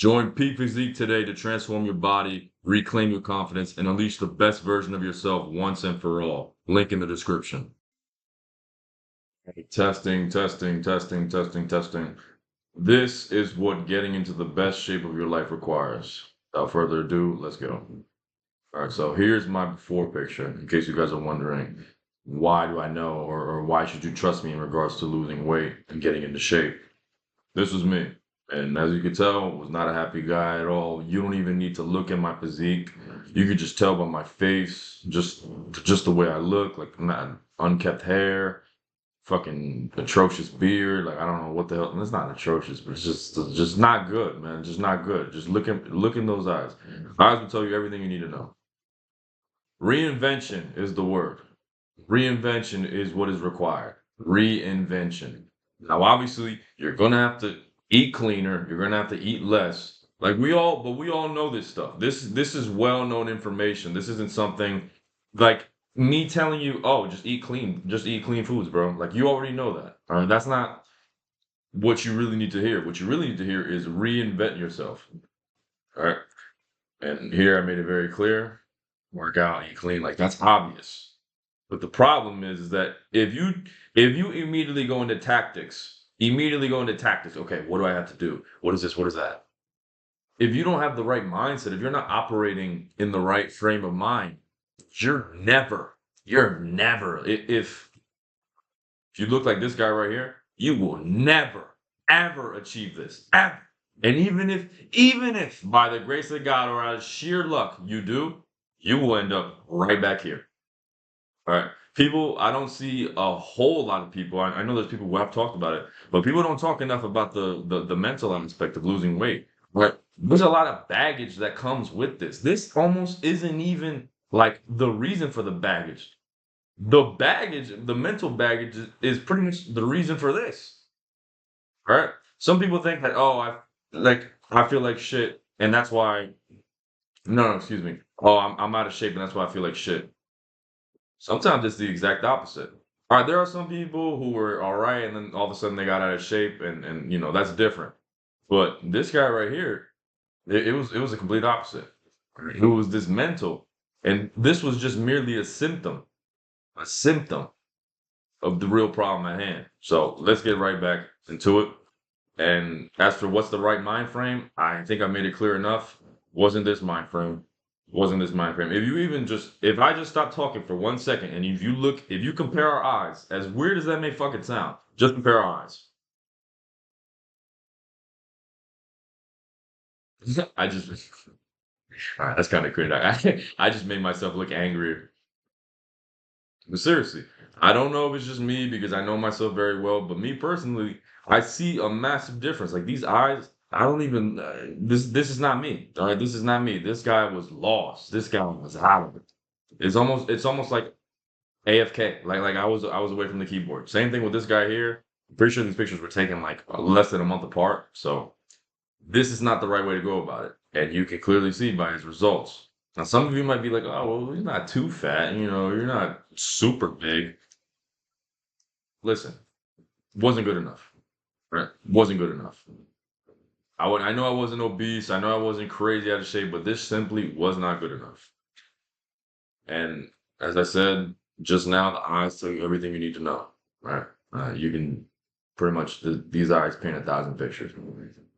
Join Peak Physique today to transform your body, reclaim your confidence, and unleash the best version of yourself once and for all. Link in the description. Testing, testing, testing, testing, testing. This is what getting into the best shape of your life requires. Without further ado, let's go. All right, so here's my before picture, in case you guys are wondering, why do I know or why should you trust me in regards to losing weight and getting into shape? This was me. And as you can tell, was not a happy guy at all. You don't even need to look at my physique. You could just tell by my face, just the way I look, like not unkept hair, fucking atrocious beard. Like I don't know what the hell. It's not atrocious, but it's just not good, man. Just not good. Just look in those eyes. Eyes will tell you everything you need to know. Reinvention is the word. Reinvention is what is required. Reinvention. Now, obviously, you're gonna have to eat cleaner. You're gonna have to eat less. But we all know this stuff. This is well-known information. This isn't something like me telling you, oh, just eat clean foods, bro. Like you already know that. All right, that's not what you really need to hear. What you really need to hear is reinvent yourself. All right, and here I made it very clear: work out, eat clean. Like that's obvious. But the problem is that if you immediately go into tactics, okay, what do I have to do? What is this? What is that? If you don't have the right mindset, if you're not operating in the right frame of mind, if you look like this guy right here, you will never, ever achieve this. Ever. And even if by the grace of God or out of sheer luck you do, you will end up right back here. All right. People, I don't see a whole lot of people. I know there's people who have talked about it, but people don't talk enough about the mental aspect of losing weight. Right. There's a lot of baggage that comes with this. This almost isn't even like the reason for the baggage. The mental baggage is pretty much the reason for this. Right? Some people think that, oh, I feel like shit, and that's why no, excuse me. Oh, I'm out of shape and that's why I feel like shit. Sometimes it's the exact opposite. All right, there are some people who were all right, and then all of a sudden they got out of shape, and that's different. But this guy right here, it was a complete opposite. It was this mental, and this was just merely a symptom of the real problem at hand. So let's get right back into it. And as for what's the right mind frame, I think I made it clear enough. Wasn't this mind frame? Wasn't this mind frame? If I just stop talking for 1 second and if you compare our eyes, as weird as that may fucking sound, just compare our eyes. I just, all right, that's kind of crazy. I just made myself look angrier. But seriously, I don't know if it's just me because I know myself very well, but me personally, I see a massive difference. Like these eyes, I don't even. This is not me. All right, this is not me. This guy was lost. This guy was out of it. It's almost like AFK. Like I was away from the keyboard. Same thing with this guy here. I'm pretty sure these pictures were taken like less than a month apart. So this is not the right way to go about it, and you can clearly see by his results. Now, some of you might be like, "Oh, well, he's not too fat. You're not super big." Listen, wasn't good enough. Right? Wasn't good enough. I know I wasn't obese. I know I wasn't crazy out of shape, but this simply was not good enough. And as I said just now, the eyes tell you everything you need to know. Right? You can pretty much these eyes paint 1,000 pictures.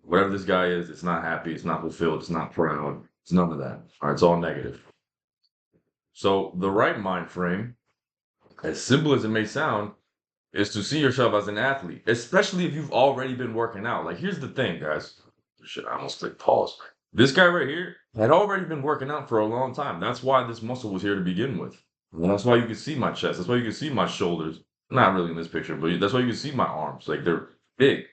Whatever this guy is, it's not happy. It's not fulfilled. It's not proud. It's none of that. All right, it's all negative. So the right mind frame, as simple as it may sound, is to see yourself as an athlete, especially if you've already been working out. Like, here's the thing, guys. Shit, I almost clicked pause. This guy right here had already been working out for a long time. That's why this muscle was here to begin with. And that's why you can see my chest. That's why you can see my shoulders. Not really in this picture, but that's why you can see my arms. Like, they're big.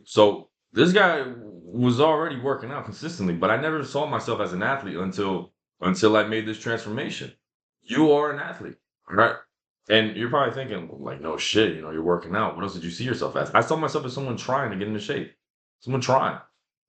So this guy was already working out consistently, but I never saw myself as an athlete until I made this transformation. You are an athlete, right? And you're probably thinking, like, no shit, you're working out. What else did you see yourself as? I saw myself as someone trying to get into shape. Someone trying.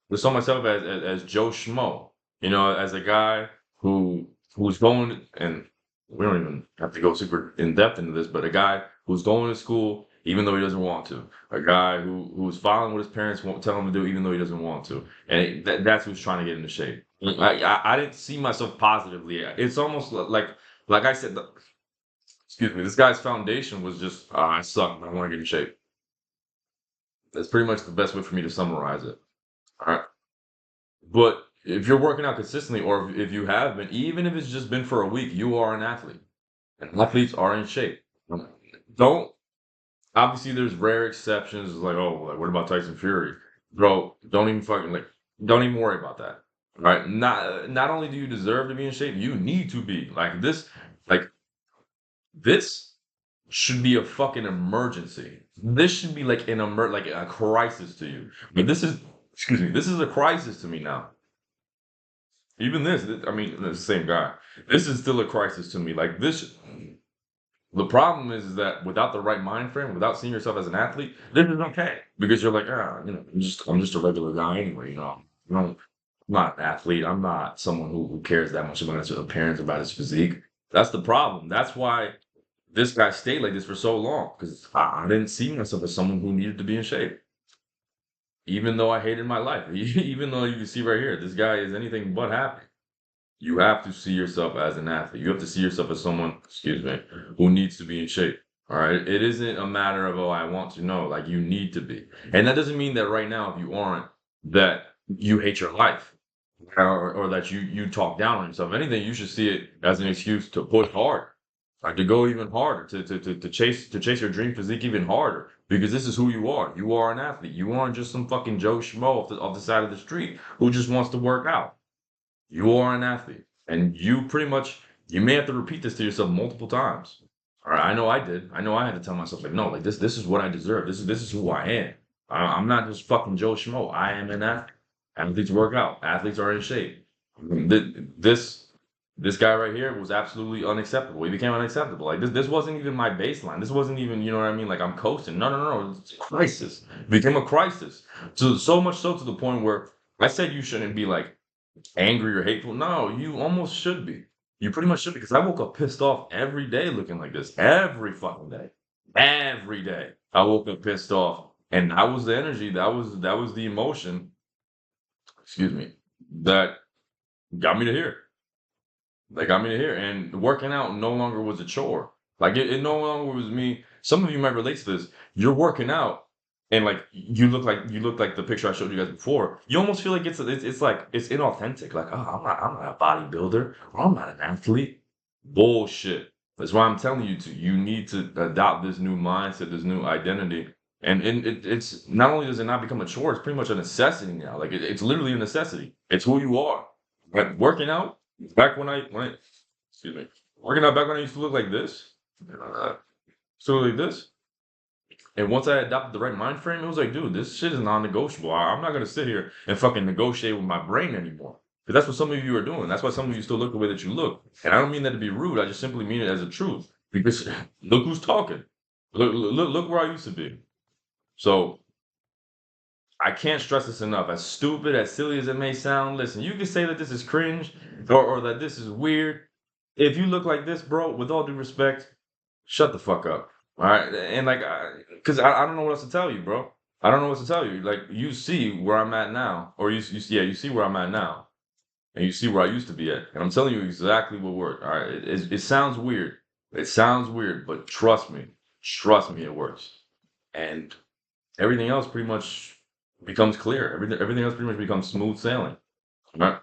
I saw myself as Joe Schmo, as a guy who's going, and we don't even have to go super in depth into this, but a guy who's going to school. even though he doesn't want to. A guy who's following what his parents won't tell him to do, even though he doesn't want to. And that's who's trying to get into shape. I didn't see myself positively. It's almost like I said. Excuse me. This guy's foundation was just I suck. I want to get in shape. That's pretty much the best way for me to summarize it. All right. But if you're working out consistently, or if you have been, even if it's just been for a week, you are an athlete. And athletes are in shape. Don't Obviously there's rare exceptions like, oh, like what about Tyson Fury? Bro, don't even fucking like don't even worry about that. All right. Not only do you deserve to be in shape, you need to be. Like this should be a fucking emergency. This should be like like a crisis to you. But this is excuse me, this is a crisis to me now. Even I mean, it's the same guy. This is still a crisis to me. Like this, the problem is that without the right mind frame, without seeing yourself as an athlete, this is okay because you're like, I'm just a regular guy anyway. I'm not an athlete. I'm not someone who cares that much about his appearance, about his physique. That's the problem. That's why this guy stayed like this for so long because I didn't see myself as someone who needed to be in shape. Even though I hated my life, even though you can see right here, this guy is anything but happy. You have to see yourself as an athlete. You have to see yourself as someone, excuse me, who needs to be in shape. All right. It isn't a matter of, oh, I want to know. Like you need to be. And that doesn't mean that right now, if you aren't, that you hate your life or that you talk down on yourself. If anything, you should see it as an excuse to push hard, like to go even harder, to chase your dream physique even harder. Because this is who you are. You are an athlete. You aren't just some fucking Joe Schmo off the side of the street who just wants to work out. You are an athlete, and you may have to repeat this to yourself multiple times. All right, I know I did. I know I had to tell myself like, no, like this is what I deserve. This is who I am. I'm not just fucking Joe Schmo. I am an athlete. Athletes work out. Athletes are in shape. This guy right here was absolutely unacceptable. He became unacceptable. Like this wasn't even my baseline. This wasn't even, you know what I mean? Like I'm coasting. No, no, no. It's a crisis. It became a crisis. So much so to the point where I said you shouldn't be like angry or hateful. No, you almost should be. You pretty much should be because I woke up pissed off every day looking like this. Every fucking day. Every day. I woke up pissed off. And that was the energy. That was the emotion, excuse me, that got me to here. They got me to here. And working out no longer was a chore. Like it no longer was me. Some of you might relate to this. You're working out and like you look like the picture I showed you guys before. You almost feel like it's like it's inauthentic. Like, oh, I'm not a bodybuilder or I'm not an athlete. Bullshit. That's why I'm telling you you need to adopt this new mindset, this new identity. And it's not only does it not become a chore, it's pretty much a necessity now. Like it's literally a necessity. It's who you are. Like working out back when I excuse me, working out back when I used to look like this, so like this. And once I adopted the right mind frame, it was like, dude, this shit is non-negotiable. I'm not gonna sit here and fucking negotiate with my brain anymore. Because that's what some of you are doing. That's why some of you still look the way that you look. And I don't mean that to be rude. I just simply mean it as a truth. Because look who's talking. Look where I used to be. So I can't stress this enough. As stupid, as silly as it may sound, listen, you can say that this is cringe or that this is weird. If you look like this, bro, with all due respect, shut the fuck up. All right. And like, because I don't know what else to tell you, bro. I don't know what to tell you. Like, you see where I'm at now, or you see where I'm at now, and you see where I used to be at. And I'm telling you exactly what worked. All right. It sounds weird. It sounds weird, but trust me, it works. And everything else pretty much becomes clear. Everything else pretty much becomes smooth sailing. All right.